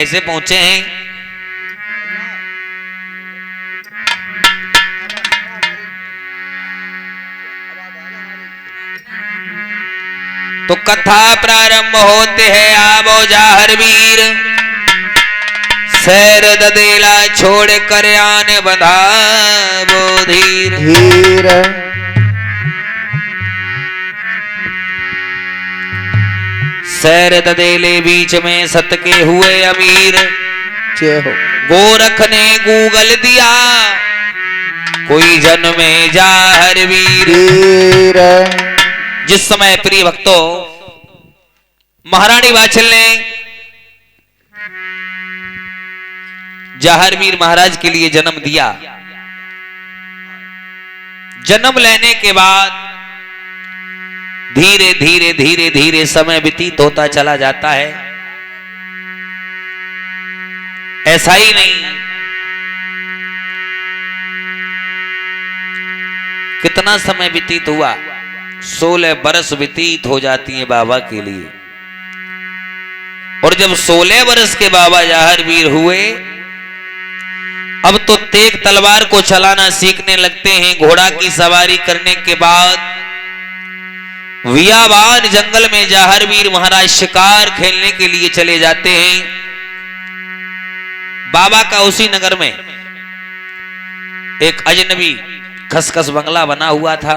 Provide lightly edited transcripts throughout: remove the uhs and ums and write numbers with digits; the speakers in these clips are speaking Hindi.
कैसे पहुंचे हैं? तो कथा प्रारंभ होते हैं आवो जाहर वीर, सैर ददेला छोड़ कर आने बंधावो धीर धीर। सैर ददेले बीच में सत के हुए अमीर, जय हो। गोरख ने गूगल दिया कोई जन्मे जाहर वीर। वीर। जिस समय प्रिय भक्तों महारानी वाचल ने जाहर वीर महाराज के लिए जन्म दिया, जन्म लेने के बाद धीरे धीरे धीरे धीरे समय व्यतीत होता चला जाता है। ऐसा ही नहीं, कितना समय व्यतीत हुआ, 16 बरस व्यतीत हो जाती है बाबा के लिए। और जब 16 बरस के बाबा जाहर वीर हुए, अब तो तेग तलवार को चलाना सीखने लगते हैं। घोड़ा की सवारी करने के बाद वियाबान जंगल में जाहर वीर महाराज शिकार खेलने के लिए चले जाते हैं। बाबा का उसी नगर में एक अजनबी खसखस बंगला बना हुआ था,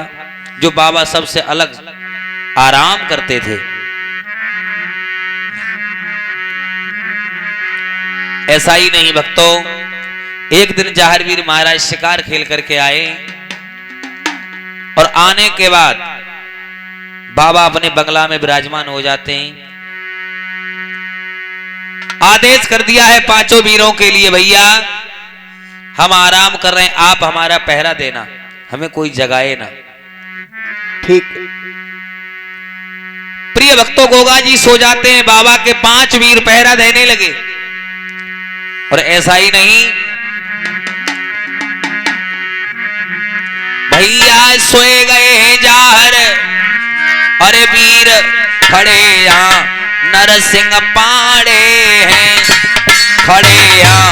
जो बाबा सबसे अलग आराम करते थे। ऐसा ही नहीं भक्तों, एक दिन जाहर वीर महाराज शिकार खेल करके आए और आने के बाद बाबा अपने बंगला में विराजमान हो जाते हैं। आदेश कर दिया है पांचों वीरों के लिए, भैया हम आराम कर रहे हैं, आप हमारा पहरा देना, हमें कोई जगाए ना। ठीक। प्रिय भक्तों गोगा जी सो जाते हैं, बाबा के 5 वीर पहरा देने लगे। और ऐसा ही नहीं, भैया सोए गए हैं जाहर, अरे वीर खड़े यहाँ नरसिंह पाड़े हैं, खड़े यहाँ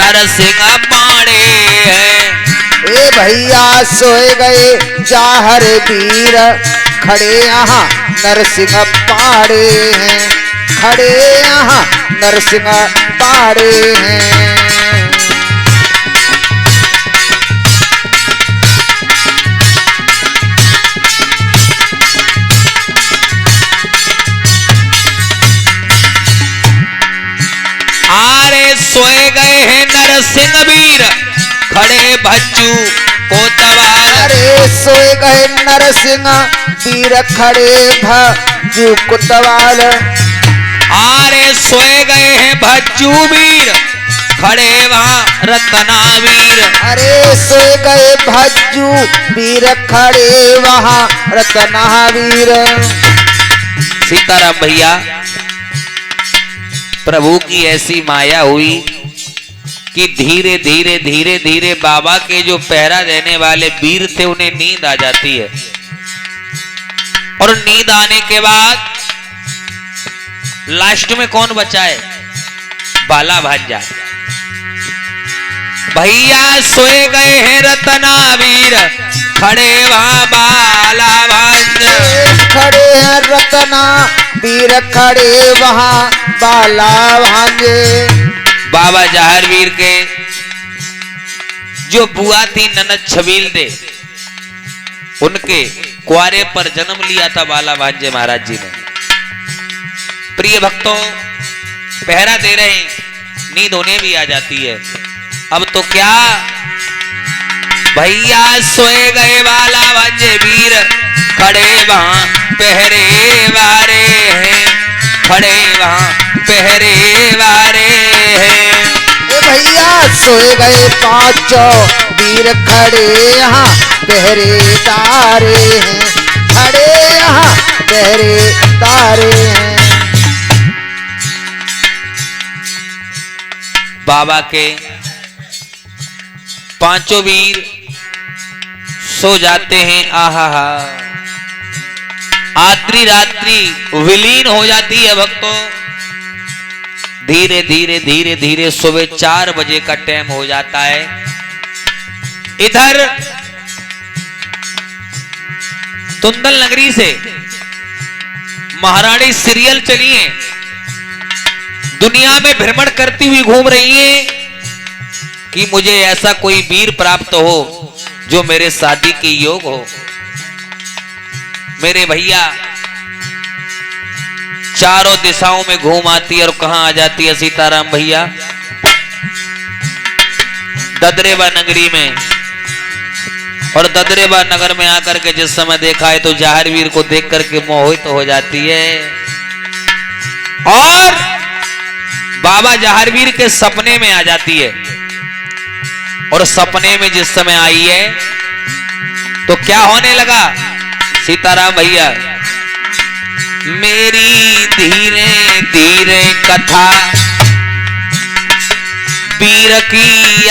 नरसिंह पाड़े हैं। ए भैया सोए गए जाहर वीर, खड़े यहाँ नरसिंह पाड़े हैं, खड़े यहाँ नरसिंह पाड़े हैं। आरे सोए गए हैं नरसिंह वीर, खड़े भज्जू कोतवाल। अरे सोए गए नरसिंह वीर, खड़े भज्जू कोतवाल। आरे सोए गए हैं भज्जू वीर, खड़े वहां रत्नावीर। अरे सोए गए भज्जू वीर, खड़े वहां रत्नावीर। सीताराम भैया, प्रभु की ऐसी माया हुई कि धीरे धीरे धीरे धीरे बाबा के जो पहरा देने वाले वीर थे उन्हें नींद आ जाती है। और नींद आने के बाद लास्ट में कौन बचा है? बाला भांजा। भैया सोए गए हैं रत्नावीर, खड़े वहां बाला भांजा। खड़े हैं रत्ना वीर, खड़े वहां बाला भांजे। बाबा जाहर वीर के जो बुआ थी ननद छबील दे, उनके कुआरे पर जन्म लिया था बाला भांजे महाराज जी ने। प्रिय भक्तों पहरा दे रहे हैं, नींद उन्हें भी आ जाती है। अब तो क्या, भैया सोए गए बाला भांजे वीर, खड़े वहां पहरे वारे हैं, खड़े वहां पहरे वारे हैं। भैया सोए गए 5 वीर, खड़े यहाँ पहरेदारे हैं, खड़े यहाँ पहरेदारे हैं। बाबा के 5 वीर सो जाते हैं। आहा हा, आत्री रात्रि विलीन हो जाती है भक्तों। धीरे धीरे धीरे धीरे सुबह 4 बजे का टाइम हो जाता है। इधर तुंदल नगरी से महारानी सीरियल चली है, दुनिया में भ्रमण करती हुई घूम रही है कि मुझे ऐसा कोई वीर प्राप्त हो जो मेरे शादी के योग हो। मेरे भैया चारों दिशाओं में घूम आती है और कहां आ जाती है सीताराम भैया, ददरेवा नगरी में। और ददरेवा नगर में आकर के जिस समय देखा है तो जहारवीर को देख करके मोहित हो जाती है। और बाबा जहारवीर के सपने में आ जाती है। और सपने में जिस समय आई है तो क्या होने लगा सीताराम भैया, मेरी धीरे धीरे कथा वीर की